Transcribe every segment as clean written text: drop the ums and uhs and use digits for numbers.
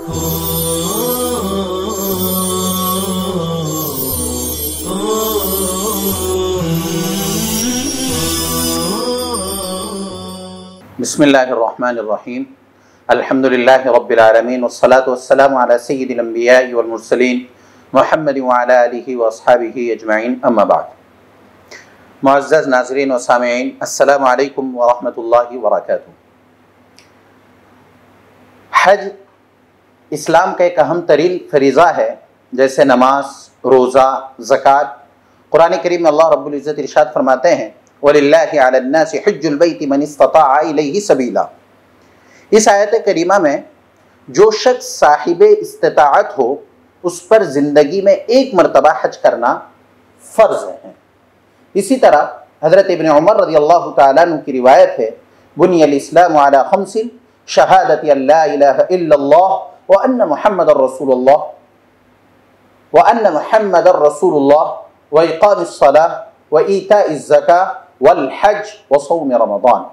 बिस्मिल्लाहिर्रहमानिर्रहीम अल्हम्दुलिल्लाहि रब्बिल आलमीन वस्सलातु वस्सलामु अला सय्यिदिल अंबिया'i वल मुरसलीन मुहम्मदिन व अला आलिहि व अस्हाबिहि अजमईन अम्मा बाद। मुअज़्ज़ज़ नाज़रीन व सामिईन, अस्सलामु अलैकुम व रहमतुल्लाहि व बरकातुहू। हज इस्लाम का एक अहम तरीन फरीज़ा है, जैसे नमाज, रोज़ा, ज़कात। कुरान करीम में अल्लाह रब्बुल इज़्ज़त इरशाद फरमाते हैं, वलिल्लाहि अलन्नासि हिज्जुल बैति मन इस्तताअ इलैहि सबीला। इस आयत करीमा में जो शख्स साहिब इस्तिताअत हो उस पर ज़िंदगी में एक मरतबा हज करना फ़र्ज़ है। इसी तरह हज़रत इब्न उमर रज़ियल्लाहु तआला अन्हु की रिवायत है, बुनियल इस्लामु अला खम्सिन शहादति अल्ला इलाहा इल्लल्लाह व अन्न मुहम्मदर रसूलुल्लाह व इक़ामिस सलाह व ईताइज़ ज़कात वल हज व सौम रमज़ान।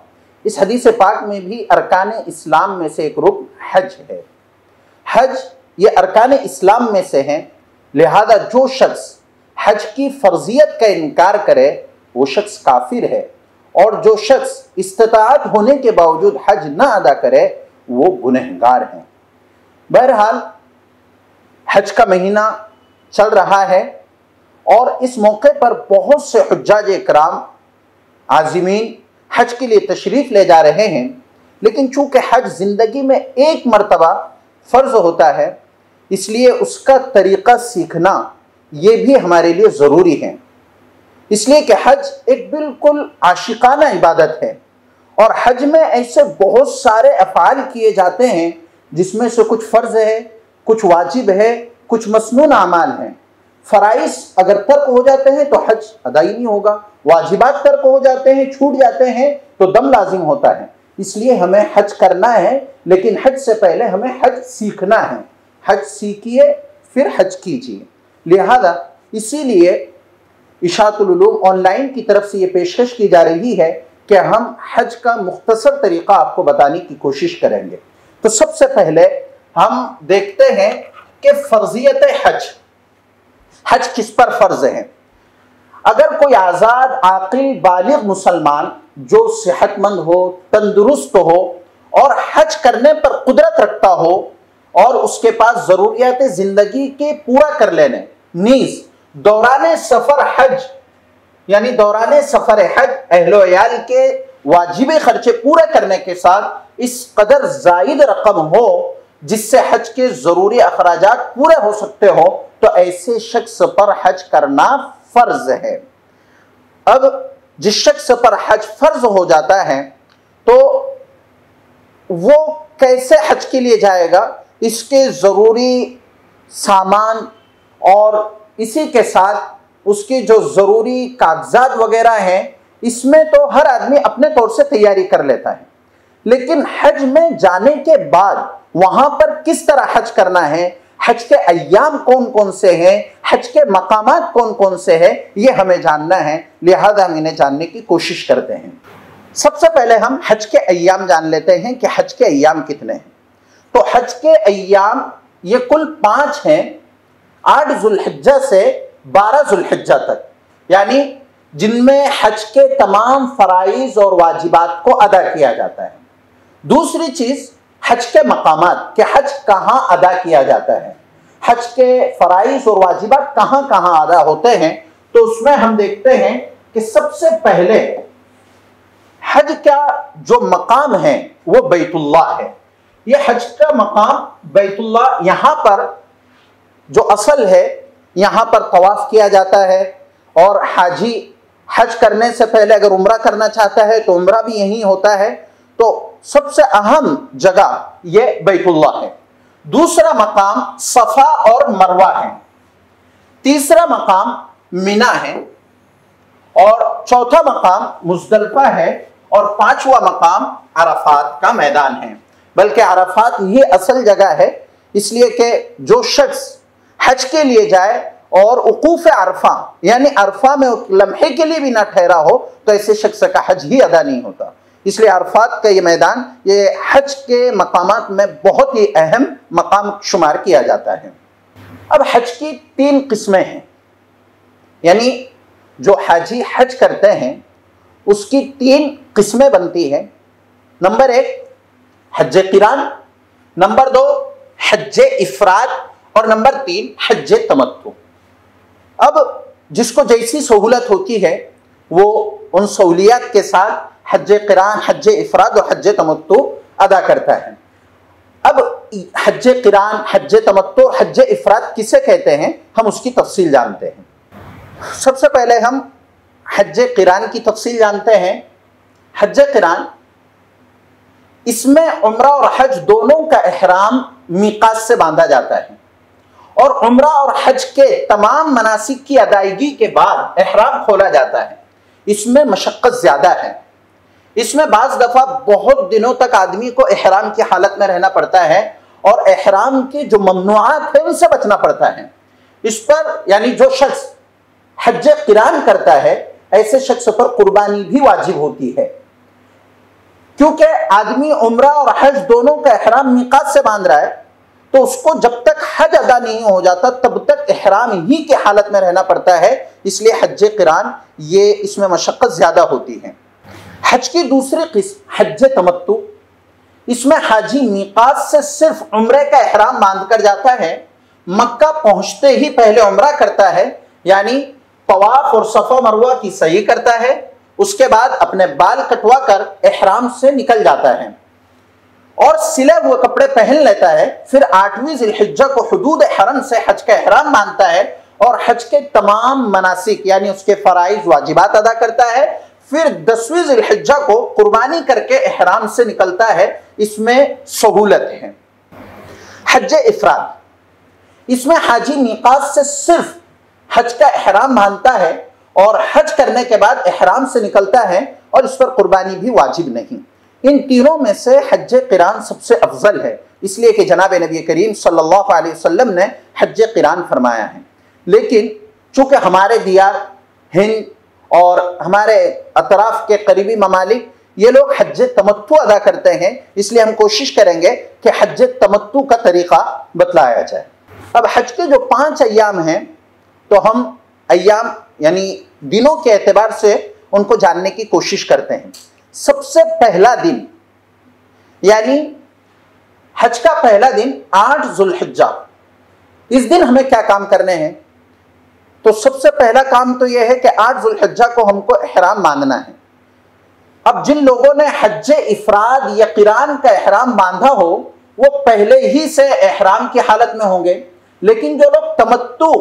इस हदीस पाक में भी अरकान इस्लाम में से एक रुकन हज है। हज ये अरकान इस्लाम में से हैं, लिहाजा जो शख्स हज की फ़र्जियत का इनकार करे वो शख्स काफिर है, और जो शख्स इस्तिताअत होने के बावजूद हज ना अदा करे वो गुनहगार हैं। बहरहाल हज का महीना चल रहा है और इस मौके पर बहुत से हुज्जाज इकराम आज़िमीन हज के लिए तशरीफ़ ले जा रहे हैं, लेकिन चूँकि हज ज़िंदगी में एक मरतबा फ़र्ज़ होता है, इसलिए उसका तरीक़ा सीखना ये भी हमारे लिए ज़रूरी है। इसलिए कि हज एक बिल्कुल आशिकाना इबादत है और हज में ऐसे बहुत सारे अफ़आल किए जाते हैं जिसमें से कुछ फ़र्ज़ है, कुछ वाजिब है, कुछ मसनून अमाल हैं। फ़राइज़ अगर तर्क हो जाते हैं तो हज अदा ही नहीं होगा, वाजिबात तर्क हो जाते हैं, छूट जाते हैं तो दम लाजिम होता है। इसलिए हमें हज करना है, लेकिन हज से पहले हमें हज सीखना है। हज सीखिए फिर हज कीजिए। लिहाजा इसीलिए इशाअतुल उलूम ऑनलाइन की तरफ से ये पेशकश की जा रही है कि हम हज का मुख्तसर तरीक़ा आपको बताने की कोशिश करेंगे। तो सबसे पहले हम देखते हैं कि फ़र्ज़ियत हज किस पर फ़र्ज़ है। अगर कोई आज़ाद आक़िल बालिग़ मुसलमान जो सेहतमंद हो, तंदुरुस्त हो और हज करने पर कुदरत रखता हो और उसके पास ज़रूरियात ज़िंदगी के पूरा कर लेने नीज़ दौराने सफ़र हज यानी दौराने सफ़र हज अहलो अयाल के वाजिब खर्चे पूरे करने के साथ इस कदर ज़ायद रकम हो जिससे हज के ज़रूरी अखराजात पूरे हो सकते हो, तो ऐसे शख्स पर हज करना फ़र्ज़ है। अब जिस शख्स पर हज फ़र्ज़ हो जाता है तो वो कैसे हज के लिए जाएगा, इसके ज़रूरी सामान और इसी के साथ उसकी जो ज़रूरी कागजात वगैरह हैं, इसमें तो हर आदमी अपने तौर से तैयारी कर लेता है, लेकिन हज में जाने के बाद वहाँ पर किस तरह हज करना है, हज के अय्याम कौन कौन से हैं, हज के मकामात कौन कौन से हैं, ये हमें जानना है। लिहाजा हम इन्हें जानने की कोशिश करते हैं। सबसे पहले हम हज के अय्याम जान लेते हैं कि हज के अय्याम कितने हैं। तो हज के अय्याम ये कुल 5 हैं, 8 ज़ुल्हिज्जा से 12 ज़ुल्हिज्जा तक, यानी जिनमें हज के तमाम फ़राइज़ और वाजिबात को अदा किया जाता है। दूसरी चीज़ हज के मकामात कि हज कहाँ अदा किया जाता है, हज के फ़राइज़ और वाजिबात कहाँ कहाँ अदा होते हैं। तो उसमें हम देखते हैं कि सबसे पहले हज का जो मकाम है वो बैतुल्लाह है। ये हज का मकाम बैतुल्लाह, यहाँ पर जो असल है यहाँ पर तवाफ़ किया जाता है और हाजी हज करने से पहले अगर उम्रा करना चाहता है तो उम्रा भी यहीं होता है। तो सबसे अहम जगह ये बैतुल्लाह है। दूसरा मकाम सफ़ा और मरवा है। तीसरा मकाम मिना है और चौथा मकाम मुज़दलिफ़ा है और 5वां मकाम अरफात का मैदान है। बल्कि अरफात ये असल जगह है, इसलिए कि जो शख्स हज के लिए जाए और उकूफ़ अरफा यानी अरफा में लम्हे के लिए भी ना ठहरा हो तो ऐसे शख्स का हज ही अदा नहीं होता। इसलिए अरफात का ये मैदान ये हज के मकामात में बहुत ही अहम मकाम शुमार किया जाता है। अब हज की 3 किस्में हैं, यानी जो हाजी हज करते हैं उसकी 3 किस्में बनती हैं। नंबर 1 हज किरान, नंबर 2 हज इफराद और नंबर 3 हज तमत्तु। अब जिसको जैसी सहूलत होती है वो उन सहूलियत के साथ हज किरान, हज इफराद और हज तमत्तु अदा करता है। अब हज किरान, हज तमत्तु और हज इफराद किसे कहते हैं, हम उसकी तफसील जानते हैं। सबसे पहले हम हज किरान की तफसील जानते हैं। हज किरान, इसमें उम्रा और हज दोनों का एहराम मीकात से बांधा जाता है और उम्रा और हज के तमाम मनासिक की अदायगी के बाद एहराम खोला जाता है। इसमें मशक्क़त ज़्यादा है। इसमें बाज़ दफ़ा बहुत दिनों तक आदमी को एहराम की हालत में रहना पड़ता है और एहराम के जो ममनुआत है उनसे बचना पड़ता है। इस पर यानी जो शख्स हज किरान करता है ऐसे शख्स पर कुर्बानी भी वाजिब होती है, क्योंकि आदमी उम्रा और हज दोनों का एहराम मीकात से बांध रहा है, तो उसको जब तक हज अदा नहीं हो जाता तब तक एहराम ही की हालत में रहना पड़ता है। इसलिए हज किरान ये इसमें मशक्क़त ज़्यादा होती है। हज की दूसरी किस्म हज तमत्तु, इसमें हाजी मीकात से सिर्फ उम्रे का एहराम बांध कर जाता है, मक्का पहुंचते ही पहले उम्रा करता है, यानी तवाफ और सफ़ा मरवा की सही करता है, उसके बाद अपने बाल कटवा कर एहराम से निकल जाता है और सिले हुए कपड़े पहन लेता है। फिर 8वीं ज़िलहिज्जा को हुदूद हरम से हज का एहराम बांधता है और हज के तमाम मनासिक यानी उसके फ़राइज़ वाजिबात अदा करता है। फिर 10वीं ज़िलहिज्जा को कुर्बानी करके एहराम से निकलता है। इसमें सहूलत है। हज इफराद, इसमें हाजी मीकात से सिर्फ हज का एहराम बांधता है और हज करने के बाद एहराम से निकलता है और इस पर कुर्बानी भी वाजिब नहीं। इन तीनों में से हज किरान सबसे अफजल है, इसलिए कि जनाब नबी करीम सल्लल्लाहु अलैहि वसल्लम ने हज किरान फरमाया है। लेकिन चूँकि हमारे दियार हिंद और हमारे अतराफ के करीबी ममालिक ये लोग हज तमत्तु अदा करते हैं, इसलिए हम कोशिश करेंगे कि हज तमत्तु का तरीक़ा बतलाया जाए। अब हज के जो 5 अय्याम हैं तो हम अय्याम यानी दिनों के एतबार से उनको जानने की कोशिश करते हैं। सबसे पहला दिन यानी हज का पहला दिन 8 ज़ुल्हिज्जा, इस दिन हमें क्या काम करने हैं? तो सबसे पहला काम तो यह है कि 8 ज़ुल्हिज्जा को हमको एहराम बांधना है। अब जिन लोगों ने हज इफराद या किरान का एहराम बांधा हो वो पहले ही से एहराम की हालत में होंगे, लेकिन जो लोग तमत्तु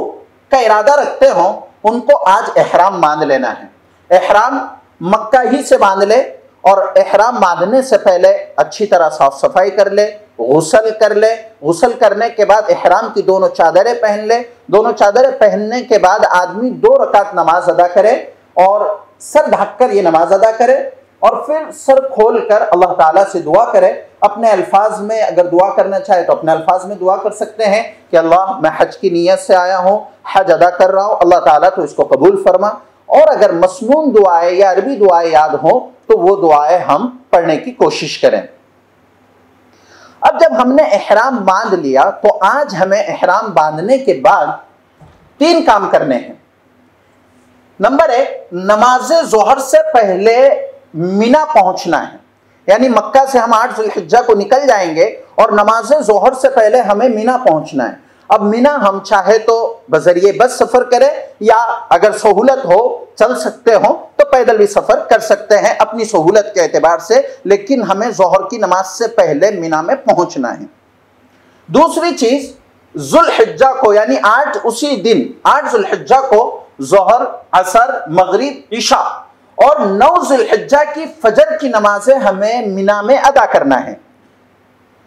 का इरादा रखते हो उनको आज एहराम बांध लेना है। एहराम मक्का ही से बांध ले और एहराम बांधने से पहले अच्छी तरह साफ सफाई कर ले, गुस्ल कर ले। गुस्ल करने के बाद एहराम की दोनों चादरें पहन ले। दोनों चादरें पहनने के बाद आदमी 2 रकात नमाज अदा करे और सर ढककर ये नमाज अदा करे और फिर सर खोल कर अल्लाह ताला से दुआ करे। अपने अल्फाज में अगर दुआ करना चाहे तो अपने अल्फाज में दुआ कर सकते हैं कि अल्लाह मैं हज की नीयत से आया हूँ, हज अदा कर रहा हूँ, अल्लाह ताला तो इसको कबूल फरमा। और अगर मसनून दुआएं या अरबी दुआएं याद हो तो वो दुआएं हम पढ़ने की कोशिश करें। अब जब हमने एहराम बांध लिया तो आज हमें एहराम बांधने के बाद 3 काम करने हैं। नंबर 1, नमाज ज़ोहर से पहले मिना पहुंचना है, यानी मक्का से हम 8 ज़ुल्हिज्जा को निकल जाएंगे और नमाज ज़ोहर से पहले हमें मिना पहुंचना है। अब मिना हम चाहे तो बजरिए बस सफ़र करें या अगर सहूलत हो चल सकते हो तो पैदल भी सफ़र कर सकते हैं अपनी सहूलत के एतबार से, लेकिन हमें ज़ोहर की नमाज से पहले मिना में पहुंचना है। दूसरी चीज़, ज़ुल्हिज्जा को यानी 8 उसी दिन 8 ज़ुल्हिज्जा को ज़ोहर, असर, मगरिब, इशा और 9 ज़ुल्हिज्जा की फजर की नमाजें हमें मिना में अदा करना है।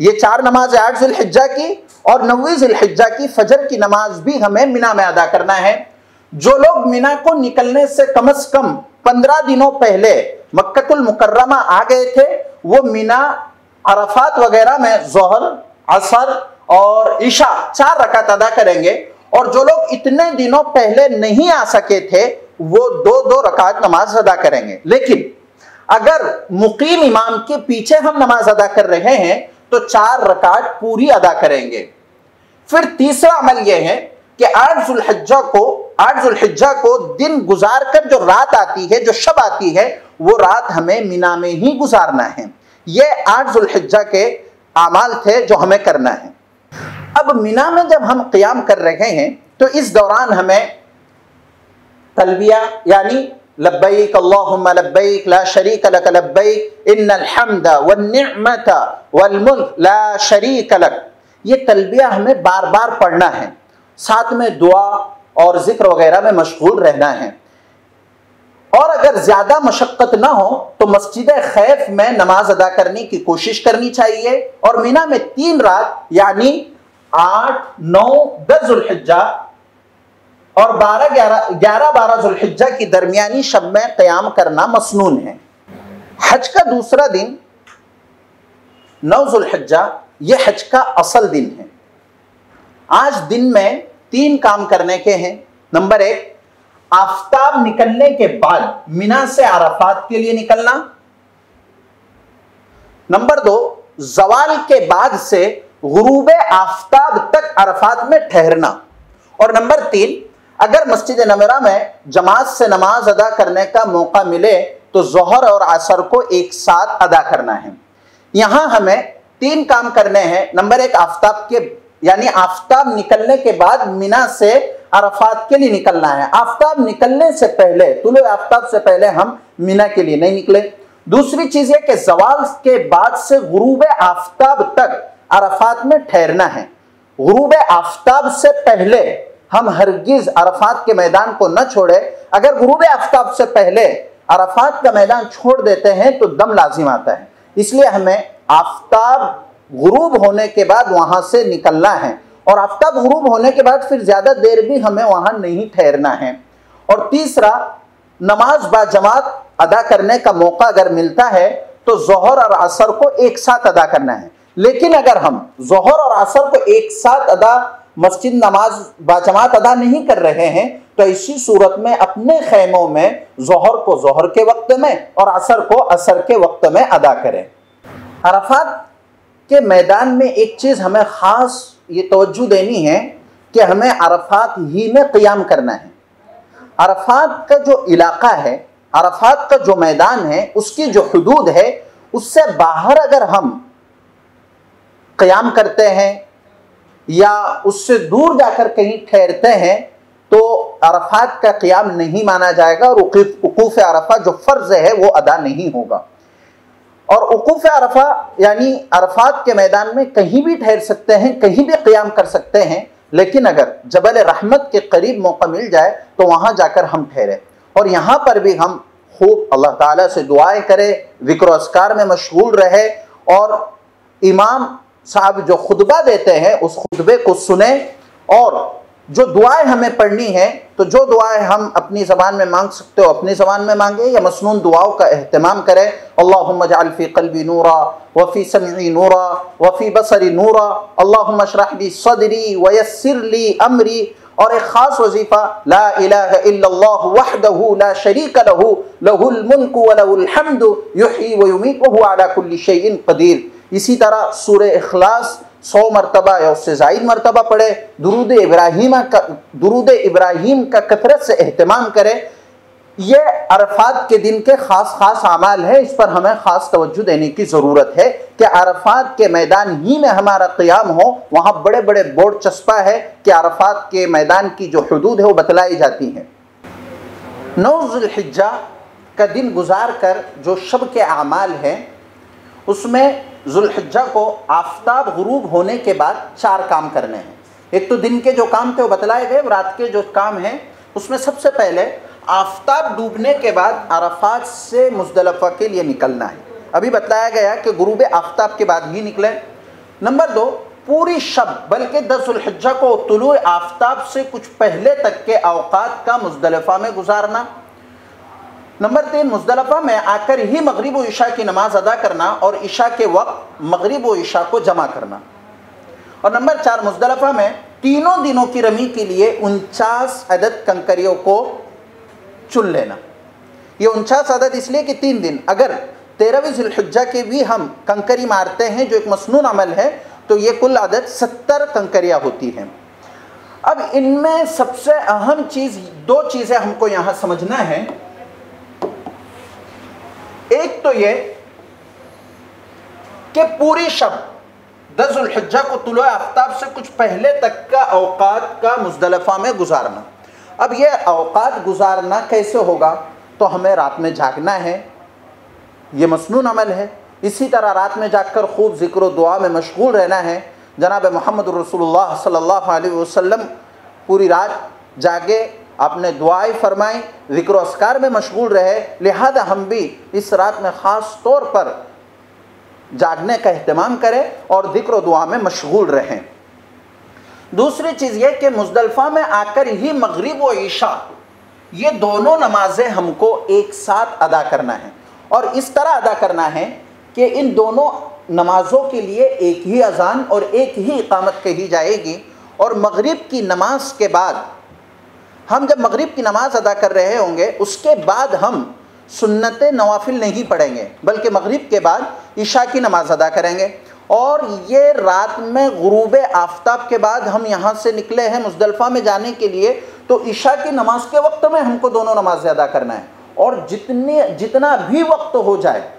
ये 4 नमाजें 8 ज़ुल्हिज्जा की और 9वीं ज़ुल्हिज्जा की फजर की नमाज भी हमें मिना में अदा करना है। जो लोग मिना को निकलने से कम 15 दिनों पहले मक्कतुल मुकर्रमा आ गए थे वो मिना अरफात वगैरह में ज़ोहर, असर और इशा 4 रकात अदा करेंगे और जो लोग इतने दिनों पहले नहीं आ सके थे वो 2-2 रकात नमाज अदा करेंगे। लेकिन अगर मुकीम इमाम के पीछे हम नमाज अदा कर रहे हैं तो 4 रकात पूरी अदा करेंगे। फिर तीसरा अमल यह है कि 8 जुल्हिज्जा को दिन गुजार कर जो रात आती है, जो शब आती है, वो रात हमें मिना में ही गुजारना है। ये 8 जुल्हिज्जा के आमाल थे जो हमें करना है। अब मिना में जब हम क़ियाम कर रहे हैं तो इस दौरान हमें तलबिया यानी लब्बैक अल्लाहुम्मा लब्बैक ला शरीक लक लब्बैक इन्नल हम्द वन निअमत वल मुल्क ला शरीक लक, ये तलबिया हमें बार बार पढ़ना है। साथ में दुआ और जिक्र वगैरह में मशगूल रहना है। और अगर ज्यादा मशक्कत ना हो तो मस्जिद खैफ में नमाज अदा करने की कोशिश करनी चाहिए। और मिना में 3 रात यानी 8, 9, 10 जुल्हिज्जा और 11-12 जुल्हिज्जा की दरमियानी शब में क़याम करना मसनून है। हज का दूसरा दिन 9 जुल्हिज्जा, यह हज का असल दिन है। आज दिन में 3 काम करने के हैं। नंबर 1, आफताब निकलने के बाद मिना से अरफात के लिए निकलना। नंबर 2, जवाल के बाद से गुरूब आफताब तक अरफात में ठहरना। और नंबर 3, अगर मस्जिद नबवी में जमात से नमाज अदा करने का मौका मिले तो जोहर और असर को एक साथ अदा करना है। यहां हमें 3 काम करने हैं। नंबर 1, आफताब के यानी आफताब निकलने के बाद मिना से अरफात के लिए निकलना है। आफताब निकलने से पहले, तुलुए आफताब से पहले हम मिना के लिए नहीं निकले। दूसरी चीज है कि जवाल के बाद से गुरूब आफताब तक अरफात में ठहरना है। गुरूब आफताब से पहले हम हरगिज अरफात के मैदान को न छोड़े। अगर गुरूब आफताब से पहले अरफात का मैदान छोड़ देते हैं तो दम लाजिम आता है। इसलिए हमें आफताब गुरूब होने के बाद वहां से निकलना है। और आफताब गुरूब होने के बाद फिर ज्यादा देर भी हमें वहां नहीं ठहरना है। और तीसरा, नमाज बाजमात अदा करने का मौका अगर मिलता है तो जोहर और असर को एक साथ अदा करना है। लेकिन अगर हम जोहर और असर को एक साथ मस्जिद नमाज बाजमात अदा नहीं कर रहे हैं तो इसी सूरत में अपने खैमों में जोहर को जोहर के वक्त में और असर को असर के वक्त में अदा करें। अरफात के मैदान में एक चीज़ हमें ख़ास ये तवज्जो देनी है कि हमें अरफात ही में क़ियाम करना है। अरफात का जो इलाका है, अरफात का जो मैदान है, उसकी जो हुदूद है, उससे बाहर अगर हम क़ियाम करते हैं या उससे दूर जाकर कहीं ठहरते हैं तो अरफात का क़ियाम नहीं माना जाएगा और वक़ूफ़ अरफा जो फ़र्ज़ है वो अदा नहीं होगा। और वक़ूफ़ अरफा यानी अरफात के मैदान में कहीं भी ठहर सकते हैं, कहीं भी क़ियाम कर सकते हैं, लेकिन अगर जबल रहमत के करीब मौका मिल जाए तो वहाँ जाकर हम ठहरे। और यहाँ पर भी हम खूब अल्लाह ताला से दुआएं करें, ज़िक्र अस्कार में मशगूल रहे और इमाम साहब जो खुतबा देते हैं उस खुतबे को सुने। और जो दुआएं हमें पढ़नी है तो जो दुआएं हम अपनी ज़बान में मांग सकते हो अपनी ज़बान में मांगे या मसनून दुआओं का एहतमाम करें। अल्लाहुम्मा जअल फ़ी क़ल्बी नूरा व फ़ी समई नूरा व फ़ी बसरी नूरा अल्लाहुम्मा इश्रह ली सदरी व यस्सिर ली अमरी। और एक ख़ास वजीफ़ा ला इलाहा इल्लल्लाह वहदहू ला शरीक लहू लहुल मुल्कु व लहुल हम्दु युहयी व युमीत व हुवा अला कुल्लि शैइन क़दीर। इसी तरह सूरह इखलास 100 मरतबा या उससे ज़ायद मरतबा पढ़े। दुरूद इब्राहीम का कथरत से एहतमाम करें। ये अरफात के दिन के ख़ास अमाल है, इस पर हमें ख़ास तवज्जो देने की ज़रूरत है कि अरफात के मैदान ही में हमारा क़ियाम हो। वहाँ बड़े बड़े बोर्ड चस्पा है कि अरफात के मैदान की जो हुदूद है वो बतलाई जाती हैं। 9 ज़ुल्हिज्जा का दिन गुजार कर जो शब के अमाल हैं उसमें ज़ुल्हिज्जा को आफताब गुरूब होने के बाद 4 काम करने हैं। एक तो दिन के जो काम थे वो बतलाए गए, रात के जो काम हैं उसमें सबसे पहले आफताब डूबने के बाद अरफात से मुज़दलिफ़ा के लिए निकलना है। अभी बतलाया गया कि गुरूब आफताब के बाद ही निकले। नंबर 2, पूरी शब बल्कि 10 ज़ुल्हिज्जा को तुलूए आफताब से कुछ पहले तक के औक़ात का मुज़दलिफ़ा में गुजारना। नंबर 3, मुज़दलिफ़ा में आकर ही मगरिब व इशा की नमाज अदा करना और इशा के वक्त मगरिब व इशा को जमा करना। और नंबर 4, मुज़दलिफ़ा में तीनों दिनों की रमी के लिए 49 अदद कंकरियों को चुन लेना। ये 49 अदद इसलिए कि 3 दिन, अगर 13वीं ज़ुल्हिज्जा के भी हम कंकरी मारते हैं जो एक मसनून अमल है, तो ये कुल अदद 70 कंकरियाँ होती हैं। अब इनमें सबसे अहम चीज़, 2 चीज़ें हमको यहाँ समझना है। एक तो ये कि पूरी शब 10 ज़ुल्हिज्जा को तुलो आफ्ताब से कुछ पहले तक का औकात का मुज़दलिफ़ा में गुजारना। अब ये औकात गुजारना कैसे होगा? तो हमें रात में जागना है, ये मसनून अमल है। इसी तरह रात में जागकर खूब ज़िक्र व दुआ में मशगूल रहना है। जनाब मोहम्मद रसूलुल्लाह सल्लल्लाहु अलैहि वसल्लम पूरी रात जागे, आपने दुआएं फरमाई, ज़िक्र व अस्कार में मशगूल रहे। लिहाजा हम भी इस रात में ख़ास तौर पर जागने का एहतमाम करें और ज़िक्र व दुआ में मशगूल रहें। दूसरी चीज़ ये कि मुज़दलिफ़ा में आकर ही मगरिब व ईशा, ये दोनों नमाजें हमको एक साथ अदा करना है, और इस तरह अदा करना है कि इन दोनों नमाज़ों के लिए एक ही अज़ान और एक ही इक़ामत कही जाएगी। और मगरिब की नमाज के बाद, हम जब मगरिब की नमाज अदा कर रहे होंगे, उसके बाद हम सुन्नत नवाफिल नहीं पढ़ेंगे, बल्कि मगरिब के बाद ईशा की नमाज अदा करेंगे। और ये रात में गुरूब आफ्ताब के बाद हम यहाँ से निकले हैं मुज़दलिफ़ा में जाने के लिए, तो ईशा की नमाज के वक्त में हमको दोनों नमाज़ें अदा करना है। और जितना भी वक्त हो जाए,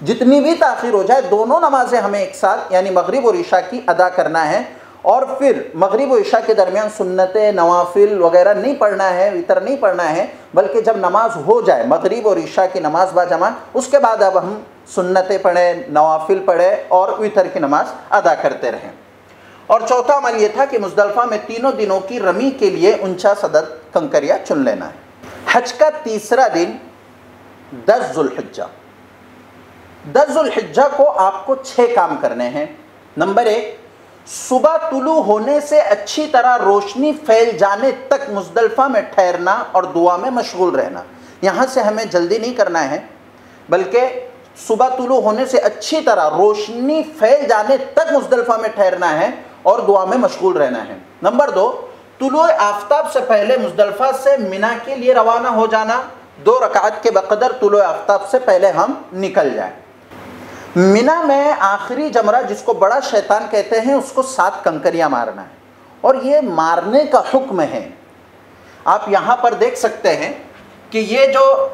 जितनी भी ताख़ीर हो जाए, दोनों नमाजें हमें एक साथ यानी मगरिब और ईशा की अदा करना है। और फिर मगरिब और ईशा के दरमियान सुन्नत नवाफिल वगैरह नहीं पढ़ना है, वितर नहीं पढ़ना है, बल्कि जब नमाज हो जाए मगरिब और ईशा की नमाज बाजमात, उसके बाद अब हम सुन्नतें पढ़ें, नवाफिल पढ़ें और वितर की नमाज अदा करते रहें। और चौथा अमल ये था कि मुज़दलिफ़ा में तीनों दिनों की रमी के लिए 49 अदद कंकरियाँ चुन लेना है। हज का तीसरा दिन 10 ज़ुल्हिज्जा। 10 ज़ुल्हिज्जा को आपको 6 काम करने हैं। नंबर 1, सुबह तुलू होने से अच्छी तरह रोशनी फैल जाने तक मुज़दलिफ़ा में ठहरना और दुआ में मशगूल रहना। यहाँ से हमें जल्दी नहीं करना है, बल्कि सुबह तुलू होने से अच्छी तरह रोशनी फैल जाने तक मुज़दलिफ़ा में ठहरना है और दुआ में मशगूल रहना है। नंबर 2, तुलू आफ्ताब से पहले मुज़दलिफ़ा से मिना के लिए रवाना हो जाना। 2 रकात के बक़दर तुलू आफ्ताब से पहले हम निकल जाएं। मिना में आखिरी जमरा, जिसको बड़ा शैतान कहते हैं, उसको 7 कंकरियाँ मारना है, और ये मारने का हुक्म है। आप यहाँ पर देख सकते हैं कि ये जो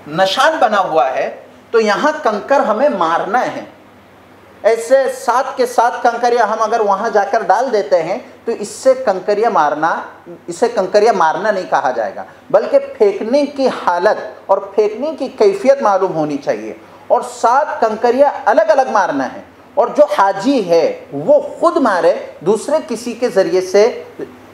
निशान बना हुआ है, तो यहाँ कंकर हमें मारना है। ऐसे 7 के 7 कंकरियाँ हम अगर वहाँ जाकर डाल देते हैं, तो इसे कंकरियाँ मारना नहीं कहा जाएगा, बल्कि फेंकने की हालत और फेंकने की कैफियत मालूम होनी चाहिए। और 7 कंकरियाँ अलग अलग मारना है, और जो हाजी है वो खुद मारे, दूसरे किसी के ज़रिए से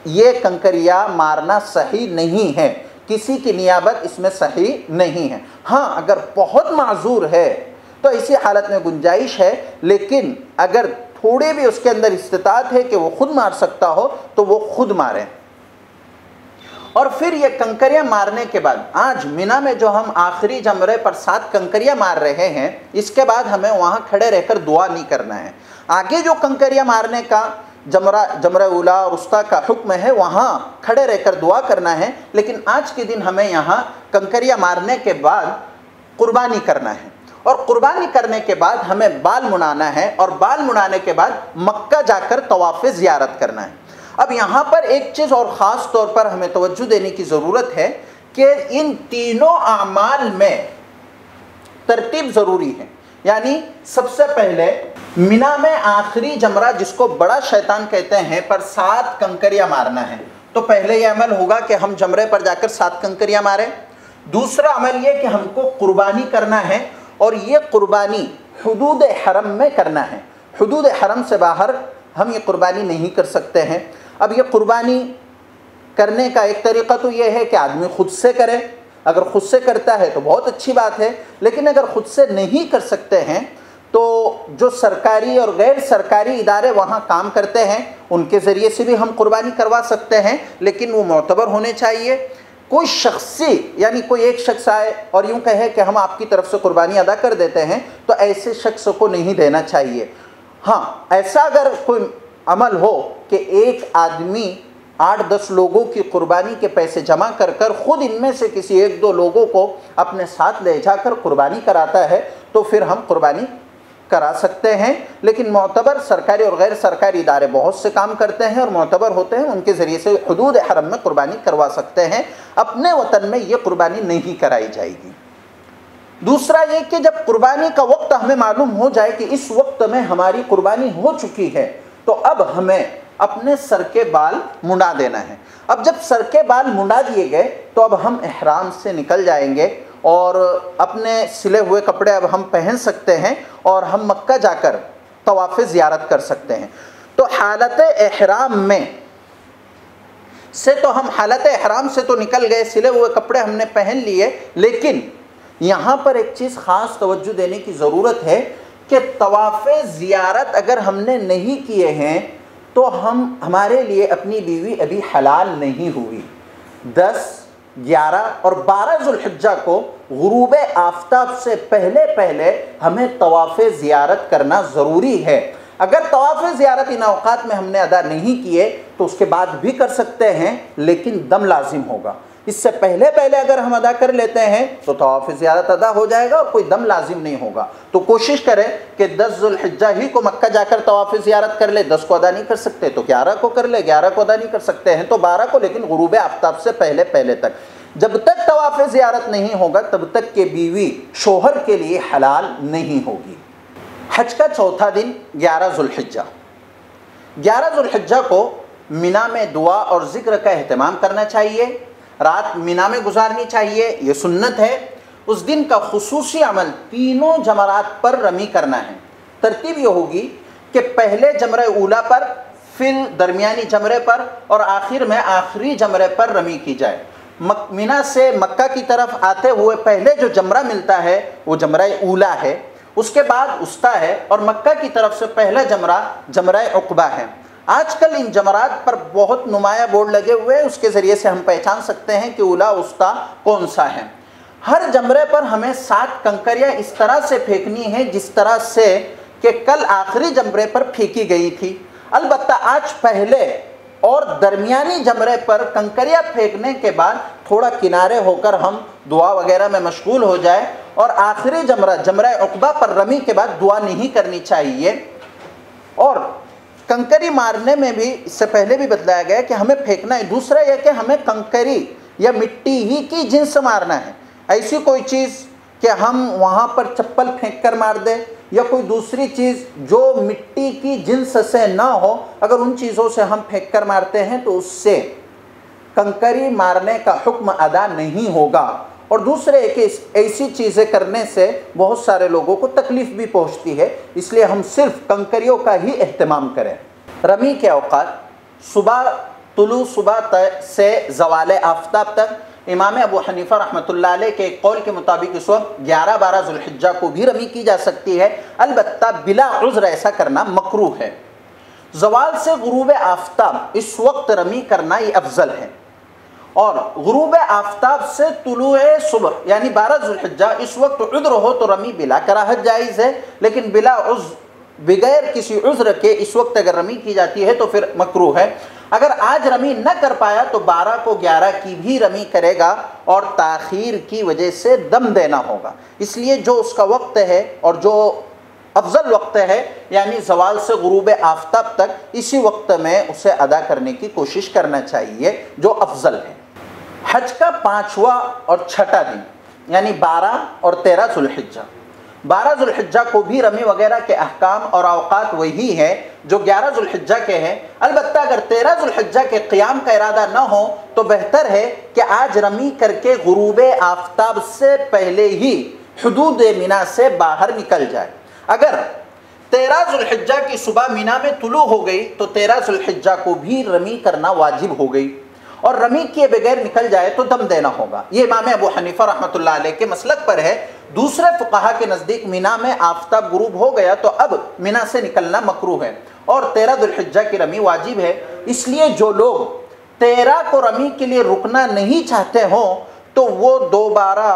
ये कंकरियाँ मारना सही नहीं है, किसी की नियाबत इसमें सही नहीं है। हाँ, अगर बहुत माजूर है तो ऐसी हालत में गुंजाइश है, लेकिन अगर थोड़े भी उसके अंदर इस्तिताअत है कि वो खुद मार सकता हो, तो वो खुद मारे। और फिर ये कंकरियाँ मारने के बाद, आज मिना में जो हम आखिरी जमरे पर 7 कंकरियाँ मार रहे हैं, इसके बाद हमें वहाँ खड़े रहकर दुआ नहीं करना है। आगे जो कंकरियाँ मारने का जमरा उला और उस्ता का हुक्म है, वहाँ खड़े रहकर दुआ करना है। लेकिन आज के दिन हमें यहाँ कंकरियाँ मारने के बाद कुर्बानी करना है, और कुर्बानी करने के बाद हमें बाल मुड़ाना है, और बाल मुड़ाने के बाद मक्का जाकर तवाफ़ ज़ियारत करना है। अब यहाँ पर एक चीज़ और ख़ास तौर पर हमें तवज्जो देने की ज़रूरत है कि इन तीनों आमाल में तरतीब ज़रूरी है। यानी सबसे पहले मिना में आखिरी जमरा, जिसको बड़ा शैतान कहते हैं, पर 7 कंकरियाँ मारना है। तो पहले ये अमल होगा कि हम जमरे पर जाकर 7 कंकरियाँ मारें। दूसरा अमल ये कि हमको कुर्बानी करना है, और ये कुर्बानी हुदूद हरम में करना है। हुदूद हरम से बाहर हम ये कुर्बानी नहीं कर सकते हैं। अब ये कुर्बानी करने का एक तरीक़ा तो ये है कि आदमी ख़ुद से करे। अगर ख़ुद से करता है तो बहुत अच्छी बात है, लेकिन अगर ख़ुद से नहीं कर सकते हैं तो जो सरकारी और गैर सरकारी इदारे वहाँ काम करते हैं, उनके ज़रिए से भी हम कुर्बानी करवा सकते हैं, लेकिन वो मोतबर होने चाहिए। कोई शख्सी यानी कोई एक शख्स आए और यूँ कहे कि हम आपकी तरफ से कुर्बानी अदा कर देते हैं, तो ऐसे शख्स को नहीं देना चाहिए। हाँ, ऐसा अगर कोई अमल हो कि एक आदमी 8-10 लोगों की कुर्बानी के पैसे जमा कर कर खुद इनमें से किसी 1-2 लोगों को अपने साथ ले जाकर कुर्बानी कराता है तो फिर हम कुर्बानी करा सकते हैं। लेकिन मोतबर सरकारी और गैर सरकारी इदारे बहुत से काम करते हैं और मोतबर होते हैं, उनके ज़रिए से हुदूद हरम में कुर्बानी करवा सकते हैं। अपने वतन में ये कुर्बानी नहीं कराई जाएगी। दूसरा ये कि जब कुर्बानी का वक्त हमें मालूम हो जाए कि इस वक्त में हमारी कुर्बानी हो चुकी है तो अब हमें अपने सर के बाल मुंडा देना है। अब जब सर के बाल मुंडा दिए गए तो अब हम इहराम से निकल जाएंगे और अपने सिले हुए कपड़े अब हम पहन सकते हैं और हम मक्का जाकर तवाफ़ ज़ियारत कर सकते हैं। तो हालत इहराम में से तो हम हालत इहराम से तो निकल गए, सिले हुए कपड़े हमने पहन लिए, लेकिन यहाँ पर एक चीज़ ख़ास तवज्जो देने की ज़रूरत है कि तवाफ़ ज़ियारत अगर हमने नहीं किए हैं तो हमारे लिए अपनी बीवी अभी हलाल नहीं हुई। 10, 11 और 12 ज़ुल्हिज्जा को गुरूब आफ्ताब से पहले हमें तवाफ़ ज़ियारत करना ज़रूरी है। अगर तवाफ़ ज़ियारत इन औक़ात में हमने अदा नहीं किए तो उसके बाद भी कर सकते हैं, लेकिन दम लाजिम होगा। इससे पहले अगर हम अदा कर लेते हैं तो तवाफ़ ज़ियारत अदा हो जाएगा और कोई दम लाजिम नहीं होगा। तो कोशिश करें कि 10 ज़ुल्हिज्जा ही को मक्का जाकर तवाफ़ ज़ियारत कर ले। 10 को अदा नहीं कर सकते तो 11 को कर ले, 11 को अदा नहीं कर सकते हैं तो 12 को, लेकिन गुरूब आफ्ताब से पहले तक। जब तक तवाफ़ ज़ियारत नहीं होगा तब तक के बीवी शोहर के लिए हलाल नहीं होगी। हज का चौथा दिन 11 ज़ुल्हिज्जा। 11 ज़ुल्हिज्जा को मिना में दुआ और ज़िक्र का एहतमाम करना चाहिए। रात मिना में गुजारनी चाहिए, ये सुन्नत है। उस दिन का खुसूसी अमल तीनों जमरात पर रमी करना है। तरतीब ये होगी कि पहले जमरे ऊला पर, फिर दरमियानी जमरे पर और आखिर में आखिरी जमरे पर रमी की जाए। मिना से मक्का की तरफ आते हुए पहले जो जमरा मिलता है वो जमरा ऊला है, उसके बाद उस्ता है और मक्का की तरफ से पहला जमरा उक़बा है। आजकल इन जमरात पर बहुत नुमाया बोर्ड लगे हुए हैं, उसके ज़रिए से हम पहचान सकते हैं कि उला उस्ता कौन सा है। हर जमरे पर हमें 7 कंकरियाँ इस तरह से फेंकनी है जिस तरह से कि कल आखिरी जमरे पर फेंकी गई थी। अलबत्ता आज पहले और दरमियानी जमरे पर कंकरियाँ फेंकने के बाद थोड़ा किनारे होकर हम दुआ वगैरह में मशगूल हो जाए और आखिरी जमरा उक़बा पर रमी के बाद दुआ नहीं करनी चाहिए। और कंकरी मारने में भी इससे पहले भी बतलाया गया कि हमें फेंकना है। दूसरा यह कि हमें कंकरी या मिट्टी ही की जिन्स मारना है। ऐसी कोई चीज़ कि हम वहाँ पर चप्पल फेंक कर मार दें या कोई दूसरी चीज़ जो मिट्टी की जिन्स से ना हो, अगर उन चीज़ों से हम फेंक कर मारते हैं तो उससे कंकरी मारने का हुक्म अदा नहीं होगा। और दूसरे कि ऐसी चीज़ें करने से बहुत सारे लोगों को तकलीफ़ भी पहुंचती है, इसलिए हम सिर्फ कंकरियों का ही एहतमाम करें। रमी के औक़ात सुबह से ज़वाले आफ्ताब तक। इमाम अबू हनीफ़ा रहमतुल्लाह अलैह के कौल के मुताबिक इस वक्त 11-12 ज़ुल्हिज्जा को भी रमी की जा सकती है, अलबत्ता बिला उज़्र ऐसा करना मकरूह है। ज़वाल से गुरूब आफ्ताब इस वक्त रमी करना ये अफजल है और गुरूब आफ्ताब से तुलुए सुबह यानी 12 ज़ुल्हिज्जा इस वक्त उज़्र हो तो रमी बिला कराहत जायज़ है, लेकिन बिला बगैर किसी उज़्र के इस वक्त अगर रमी की जाती है तो फिर मकरूह है। अगर आज रमी न कर पाया तो 12 को 11 की भी रमी करेगा और ताख़ीर की वजह से दम देना होगा। इसलिए जो उसका वक्त है और जो अफजल वक्त है यानी ज़वाल से गुरूब आफ्ताब तक, इसी वक्त में उसे अदा करने की कोशिश करना चाहिए जो अफजल है। हज का 5वां और 6ठा दिन यानी 12 और 13 ज़ुल्हिज्जा। 12 ज़ुल्हिज्जा को भी रमी वगैरह के अहकाम और औक़ात वही है जो 11 ज़ुल्हिज्जा के हैं। अलबत्ता अगर 13 ज़ुल्हिज्जा के क़ियाम का इरादा न हो तो बेहतर है कि आज रमी करके गुरूब आफ्ताब से पहले ही हुदूद मिना से बाहर निकल जाए। अगर 13 ज़ुल्हिज्जा की सुबह मिना में तुलू हो गई तो 13 ज़ुल्हिज्जा को भी रमी करना वाजिब हो गई और रमी किए बगैर निकल जाए तो दम देना होगा। ये इमाम अबू हनीफ़ा रहमतुल्लाह अलैह के मसलक पर है। दूसरे फ़ुक़हा के नज़दीक मिना में आफ्ताब गुरूब हो गया तो अब मिना से निकलना मकरूह है और 13 ज़ुल्हिज्जा की रमी वाजिब है। इसलिए जो लोग 13 को रमी के लिए रुकना नहीं चाहते हों तो वो दोबारा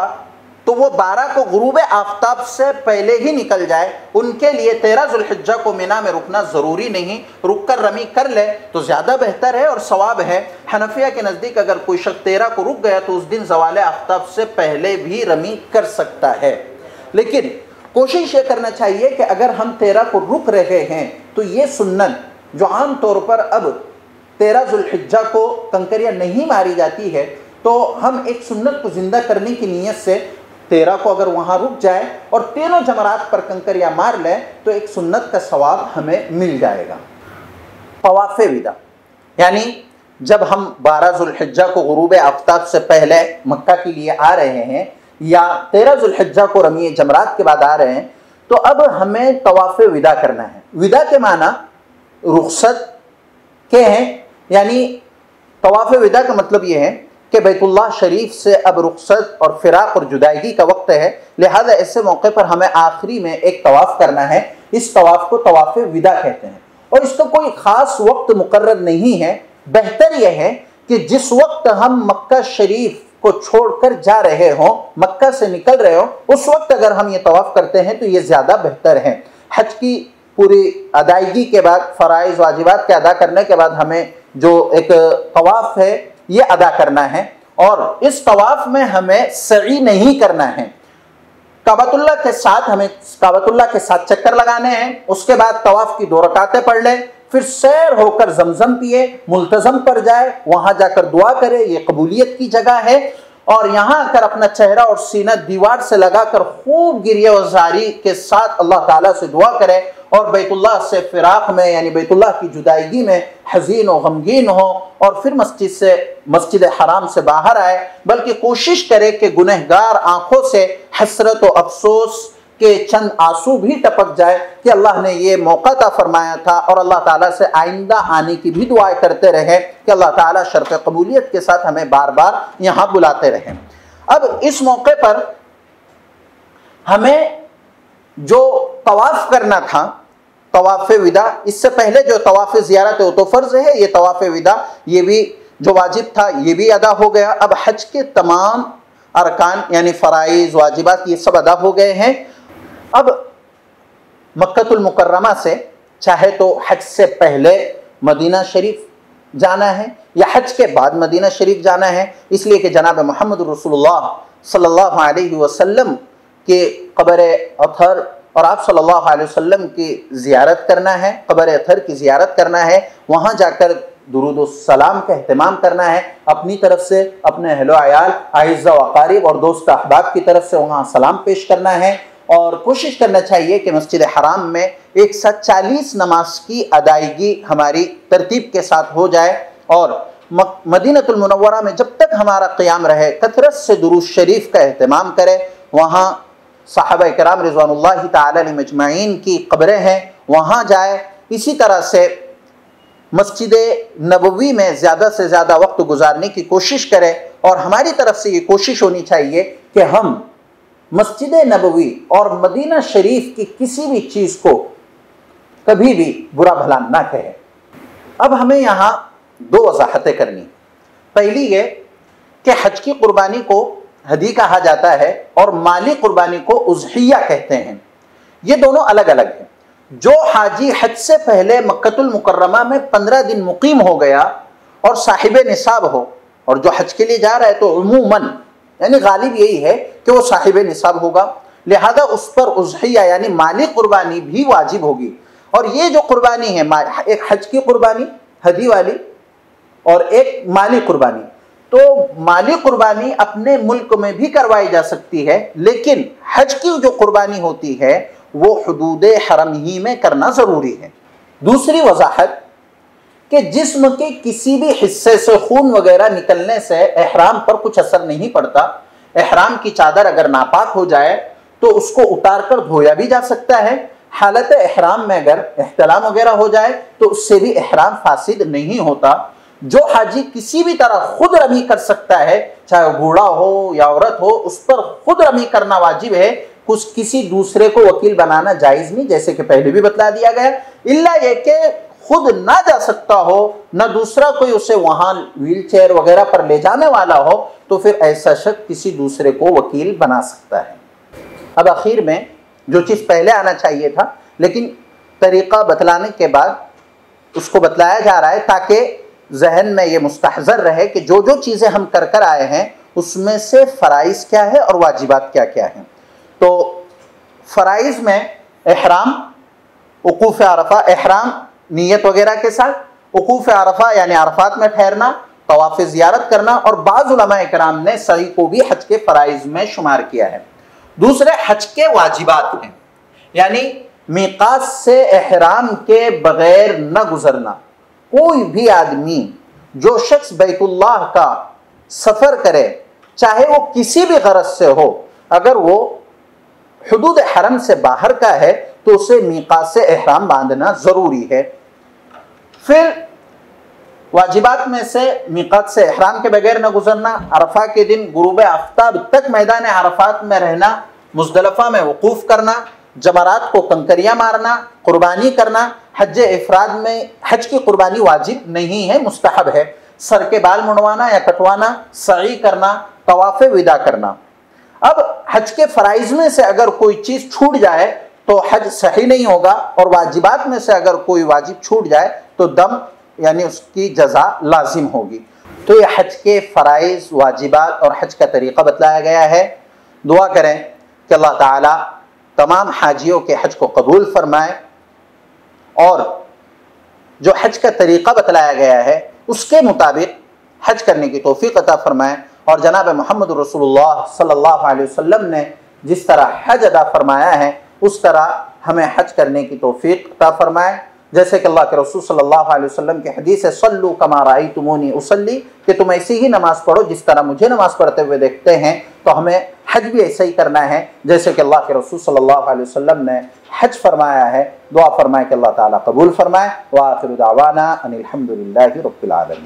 तो वो 12 को गुरूब आफ्ताब से पहले ही निकल जाए। उनके लिए 13 जुल्हिज्जा को मिना में रुकना ज़रूरी नहीं, रुक कर रमी कर ले तो ज़्यादा बेहतर है और सवाब है। हनफिया के नज़दीक अगर कोई शख्स 13 को रुक गया तो उस दिन ज़वाल आफ्ताब से पहले भी रमी कर सकता है। लेकिन कोशिश ये करना चाहिए कि अगर हम 13 को रुक रहे हैं तो ये सुन्नत जो आम तौर पर अब 13 जुल्हिज्जा को कंकरियाँ नहीं मारी जाती है, तो हम एक सुन्नत को ज़िंदा करने की नीयत से 13 को अगर वहाँ रुक जाए और तीनों जमरात पर कंकरियाँ मार लें तो एक सुन्नत का सवाब हमें मिल जाएगा। तवाफ़े विदा, यानी जब हम 12 जुल्हिज्जा को गुरूब आफ्ताब से पहले मक्का के लिए आ रहे हैं या 13 जुल्हिज्जा को रमी जमरात के बाद आ रहे हैं, तो अब हमें तवाफ़े विदा करना है। विदा के माना रुखसत के हैं, यानी तवाफ़े विदा का मतलब ये है कि बैतुल्लाह शरीफ से अब रुखसत और फिराक और जुदाई का वक्त है, लिहाजा ऐसे मौके पर हमें आखिरी में एक तवाफ़ करना है। इस तवाफ़ को तवाफ़े विदा कहते हैं और इसका कोई ख़ास वक्त मुकर्रर नहीं है। बेहतर यह है कि जिस वक्त हम मक्का शरीफ को छोड़कर जा रहे हों, मक्का से निकल रहे हों, उस वक्त अगर हम ये तवाफ़ करते हैं तो ये ज़्यादा बेहतर है। हज की पूरी अदायगी के बाद, फ़राइज़ वाजिबात के अदा करने के बाद हमें जो एक तवाफ़ है ये अदा करना है और इस तवाफ़ में हमें सई नहीं करना है। काबतुल्लाह के साथ हमें काबतुल्लाह के साथ चक्कर लगाने हैं, उसके बाद तवाफ़ की 2 रकातें पढ़ लें, फिर सैर होकर जमजम पिए, मुल्तज़म पर जाए, वहाँ जाकर दुआ करे, ये कबूलियत की जगह है। और यहाँ आकर अपना चेहरा और सीना दीवार से लगाकर खूब गिरिया वज़ारी के साथ अल्लाह ताला से दुआ करे और बैतुल्लाह से फिराक में यानी बैतुल्लाह की जुदाईगी में हज़ीन व गमगीन हो और फिर मस्जिद हराम से बाहर आए। बल्कि कोशिश करे कि गुनहगार आँखों से हसरत व अफसोस के चंद आंसू भी टपक जाए कि अल्लाह ने ये मौका ता फरमाया था, और अल्लाह ताला से आइंदा आने की भी दुआएं करते रहे कि अल्लाह ताला शर्फ़ कबूलियत के साथ हमें बार बार यहाँ बुलाते रहें। अब इस मौके पर हमें जो तवाफ़ करना था, तवाफ़े विदा, इससे पहले जो तवाफ़े ज़ियारत वो तो फ़र्ज़ है, ये तवाफ़े विदा ये भी जो वाजिब था ये भी अदा हो गया। अब हज के तमाम अरकान यानी फ़राइज़ वाजिबात ये सब अदा हो गए हैं। अब मक्कतुल मुकर्रमा से चाहे तो हज से पहले मदीना शरीफ जाना है या हज के बाद मदीना शरीफ जाना है, इसलिए कि जनाब मोहम्मद रसूलुल्लाह सल्लल्लाहु अलैहि वसल्लम के क़ब्र अथर और आप सल्लल्लाहु अलैहि वसल्लम की ज़ियारत करना है, क़ब्र अथर की ज़ियारत करना है, वहाँ जाकर दुरूद सलाम का एहतमाम करना है, अपनी तरफ से अपने अहलो अयाल आइज़ा व अक़ारिब और दोस्त अहबाब की तरफ से वहाँ सलाम पेश करना है। और कोशिश करना चाहिए कि मस्जिद हराम में एक साथ 40 नमाज की अदायगी हमारी तरतीब के साथ हो जाए और मदीनतुल मुनव्वरा में जब तक हमारा क़याम रहे कथरत से दुरूद शरीफ का एहतमाम करें। वहाँ सहाबा किराम रिज़वानुल्लाहि ताला अलैहिम अजमईन की क़ब्रें हैं, वहाँ जाए। इसी तरह से मस्जिद नबवी में ज़्यादा से ज़्यादा वक्त गुजारने की कोशिश करें और हमारी तरफ से ये कोशिश होनी चाहिए कि हम मस्जिद नबवी और मदीना शरीफ की किसी भी चीज़ को कभी भी बुरा भला ना कहें। अब हमें यहाँ 2 वजाहतें करनी। पहली ये कि हज की कुर्बानी को हदी कहा जाता है और माली कुर्बानी को उज़हिया कहते हैं, ये दोनों अलग अलग हैं। जो हाजी हज से पहले मक्कतुल मुकर्रमा में 15 दिन मुकीम हो गया और साहिब निसाब हो, और जो हज के लिए जा रहा है तो उमूमन यानी गालिब यही है कि वो साहिब निसाब होगा, लिहाजा उस पर उज़हिया यानी माली कुर्बानी भी वाजिब होगी। और ये जो कुर्बानी है, एक हज की कुर्बानी हदी वाली और एक माली कुर्बानी, तो माली कुर्बानी अपने मुल्क में भी करवाई जा सकती है, लेकिन हज की जो कुर्बानी होती है वो हुदूद हरम ही में करना ज़रूरी है। दूसरी वजाहत कि जिस्म के किसी भी हिस्से से खून वगैरह निकलने से एहराम पर कुछ असर नहीं पड़ता। एहराम की चादर अगर नापाक हो जाए तो उसको उतार कर धोया भी जा सकता है। हालत एहराम में अगर एहतलाम वगैरह हो जाए तो उससे भी एहराम फासिद नहीं होता। जो हाजी किसी भी तरह खुद रमी कर सकता है, चाहे बूढ़ा हो या औरत हो, उस पर खुद रमी करना वाजिब है, कुछ किसी दूसरे को वकील बनाना जायज़ नहीं, जैसे कि पहले भी बतला दिया गया। इल्ला ये कि खुद ना जा सकता हो, ना दूसरा कोई उसे वहां व्हील चेयर वगैरह पर ले जाने वाला हो, तो फिर ऐसा शख्स किसी दूसरे को वकील बना सकता है। अब आखिर में जो चीज़ पहले आना चाहिए था, लेकिन तरीक़ा बतलाने के बाद उसको बतलाया जा रहा है ताकि जहन में ये मुस्तहज़र रहे कि जो जो चीज़ें हम कर कर आए हैं उसमें से फ़राइज़ क्या है और वाजिबात क्या क्या हैं। तो फ़राइज़ में इहराम, वक़ूफ़ अरफ़ा, इहराम नीयत वगैरह के साथ, वक़ूफ़ अरफ़ा यानी अरफ़ात में ठहरना, तवाफ़ ज़ियारत करना, और बाज़ उलमा इकराम ने सई को भी हज के फ़राइज़ में शुमार किया है। दूसरे हज के वाजिबात हैं, यानी मीक़ात से इहराम के बग़ैर न गुज़रना। कोई भी आदमी, जो शख्स बैतुल्लाह का सफ़र करे, चाहे वो किसी भी गरज से हो, अगर वो हुदूद हरम से बाहर का है तो उसे मीक़ात से इहराम बांधना ज़रूरी है। फिर वाजिबात में से मीक़ात से इहराम के बगैर न गुजरना, अरफा के दिन गुरूब आफ्ताब तक मैदान अरफात में रहना, मुज़दलिफ़ा में वक़ूफ़ करना, जमरात को कंकरियाँ मारना, कुर्बानी करना। हज इफ़राद में हज की कुर्बानी वाजिब नहीं है, मुस्तहब है। सर के बाल मुड़वाना या कटवाना, सई करना, तवाफ़ विदा करना। अब हज के फ़राइज़ में से अगर कोई चीज़ छूट जाए तो हज सही नहीं होगा, और वाजिबात में से अगर कोई वाजिब छूट जाए तो दम यानी उसकी जज़ा लाजिम होगी। तो ये हज के फ़राइज़, वाजिबात और हज का तरीक़ा बतलाया गया है। दुआ करें कि अल्लाह ताला तमाम हाजियों के हज को कबूल फरमाए, और जो हज का तरीक़ा बतलाया गया है उसके मुताबिक हज करने की तौफ़ीक़ अता फरमाए, और जनाब मोहम्मद रसूलुल्लाह सल्लल्लाहु अलैहि वसल्लम ने जिस तरह हज अदा फरमाया है उस तरह हमें हज करने की तौफ़ीक़ अता फरमाए। जैसे कि अल्लाह के रसूल सल्लल्लाहु अलैहि वसल्लम की हदीस है, सल्लू कमा रअयतुमूनी उसल्ली, कि तुम ऐसी ही नमाज़ पढ़ो जिस तरह मुझे नमाज़ पढ़ते हुए देखते हैं। तो हमें हज भी ऐसा ही करना है जैसे कि अल्लाह के रसूल सल्लल्लाहु अलैहि वसल्लम ने हज फरमाया है। दुआ फरमाए कि अल्लाह ताला कबूल फरमाए। व आखिरु दावाना अनिल हम्दुलिल्लाहि रब्बिल आलमीन।